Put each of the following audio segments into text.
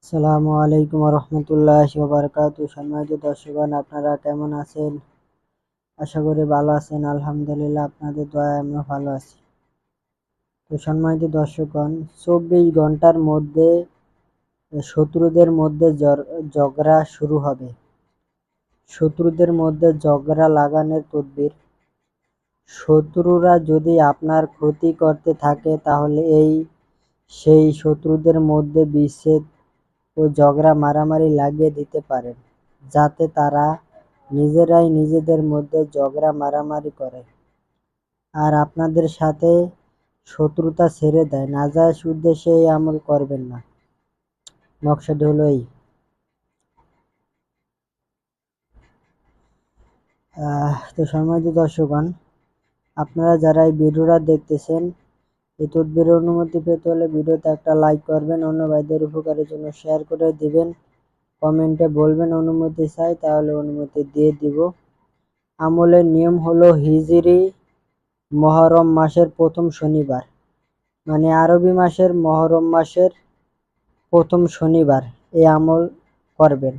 আসসালামু আলাইকুম রহমতুল্লাহি ওয়া বারাকাতুহু। সম্মানিত দর্শকগণ, আপনারা কেমন আছেন? আশা করি ভালো আছেন। আলহামদুলিল্লাহ, আপনাদের দয়ায় আমিও ভালো আছি। তো সম্মানিত দর্শকগণ, 24 ঘন্টার মধ্যে শত্রুদের মধ্যে ঝগড়া শুরু হবে। শত্রুদের মধ্যে ঝগড়া লাগানোর তদবির। শত্রুরা যদি আপনার ক্ষতি করতে থাকে তাহলে সেই শত্রুদের মধ্যে বিচ্ছেদ ও ঝগড়া মারামারি লাগিয়ে দিতে পারেন, যাতে তারা নিজেরাই নিজেদের মধ্যে ঝগড়া মারামারি করে আর আপনাদের সাথে শত্রুতা ছেড়ে দেয়। নাজায়েজ উদ্দেশ্যে এই আমল করবেন না। নকশাটি হলো এই। তো সম্মানিত দর্শকগণ, আপনারা যারা এই ভিডিওটা দেখতেছেন, এই তদবিরের অনুমতি পেতে হলে ভিডিওতে একটা লাইক করবেন, অন্য ভাইদের উপকারের জন্য শেয়ার করে দিবেন, কমেন্টে বলবেন অনুমতি চাই, তাহলে অনুমতি দিয়ে দিব। আমলের নিয়ম হলো হিজরি মহরম মাসের প্রথম শনিবার, মানে আরবি মাসের মহরম মাসের প্রথম শনিবার এই আমল করবেন।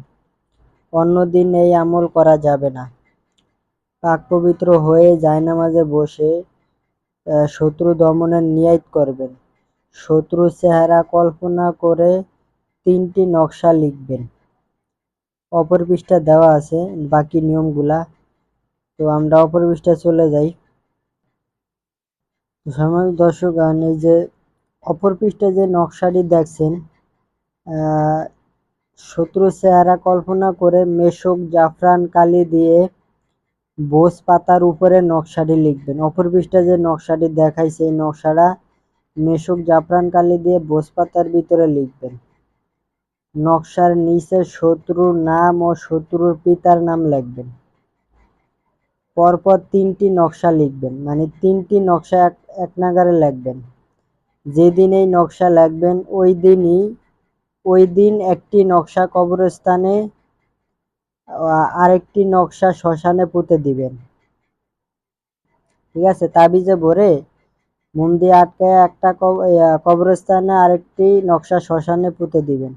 অন্য দিন এই আমল করা যাবে না। পাক পবিত্র হয়ে জায়নামাজে বসে শত্রু দমনের নিয়ত করবেন। শত্রুর চেহারা কল্পনা করে 3টি নকশা লিখবেন। অপর পৃষ্ঠা দেওয়া আছে বাকি নিয়মগুলা। তো আমরা অপর পৃষ্ঠায় চলে যাই। সম্মানিত দর্শকগণ, এই যে অপর পৃষ্ঠায় যে নকশাটি দেখছেন, শত্রুর চেহারা কল্পনা করে মেশক জাফরান কালি দিয়ে বোস পাতার উপরে নকশাটি লিখবেন। অপর পৃষ্ঠায় যে নকশাটি দেখাইছে, এই নকশাটা মেশক জাফরান কালি দিয়ে বোস পাতার ভিতরে লিখবেন। নকশার নিচে শত্রুর নাম ও শত্রুর পিতার নাম লিখবেন। পরপর 3টি নকশা লিখবেন, মানে 3টি নকশা এক নাগারে লিখবেন। যেদিন এই নকশা লিখবেন ওই দিন একটি নকশা কবরস্থানে, আরেকটি নকশা শ্মশানে পুঁতে দিবেন। ঠিক আছে? তাবিজে ভরে মোম দিয়ে আটকায় একটা কবরস্থানে, আরেকটি নকশা শ্মশানে পুঁতে দিবেন।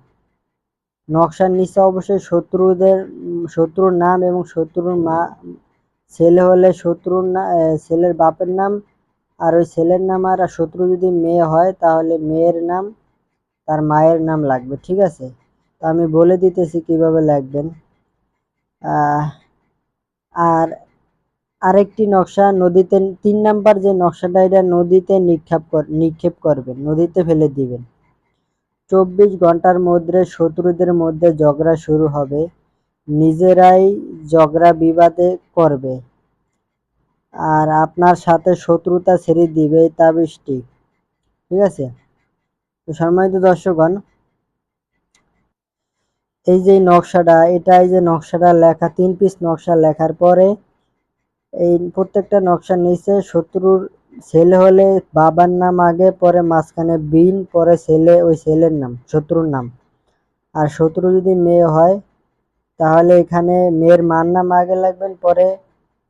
নকশার নিচে অবশ্যই শত্রুর নাম এবং শত্রুর ছেলে হলে ছেলের বাপের নাম আর ওই ছেলের নাম, আর শত্রু যদি মেয়ে হয় তাহলে মেয়ের নাম, তার মায়ের নাম লাগবে। ঠিক আছে? তো আমি বলে দিতেছি কিভাবে লিখবেন। আর আরেকটি নকশা নদীতে, 3 নাম্বার যে নকশাটা, এটা নদীতে নিক্ষেপ করবেন, নদীতে ফেলে দিবেন। 24 ঘন্টার মধ্যে শত্রুদের মধ্যে ঝগড়া শুরু হবে। নিজেরাই ঝগড়া বিবাদে করবে আর আপনার সাথে শত্রুতা ছেড়ে দিবে এই তাবিজটি। ঠিক আছে? তো সম্মানিত দর্শকগণ, এই যে নকশাটা, এই যে নকশাটা লেখা, 3 পিস নকশা লেখার পরে এই প্রত্যেকটা নকশার নিচে শত্রুর ছেলে হলে বাবার নাম আগে, পরে মাঝখানে বিন, পরে ওই ছেলের নাম, শত্রুর নাম। আর শত্রু যদি মেয়ে হয় তাহলে এখানে মেয়ের মার নাম আগে লিখবেন, পরে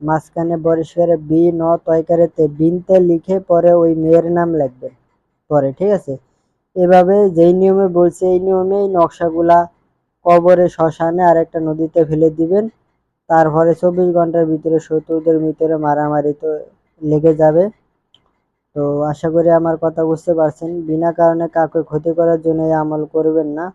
মাঝখানে বরিষ্কারে বি ন তয়কারেতে বিনতে লিখে পরে ওই মেয়ের নাম লিখবেন পরে। ঠিক আছে? এভাবে যেই নিয়মে বলছে এই নিয়মেই নকশাগুলা কবরে, শ্মশানে আর একটা নদীতে ফেলে দিবেন। তারপরে 24 ঘন্টার ভিতরে শত্রুদের ভিতরে মারামারি তো লেগে যাবে। তো আশা করি আমার কথা বুঝতে পারছেন। বিনা কারণে কাউকে ক্ষতি করার জন্য এই আমল করবেন না।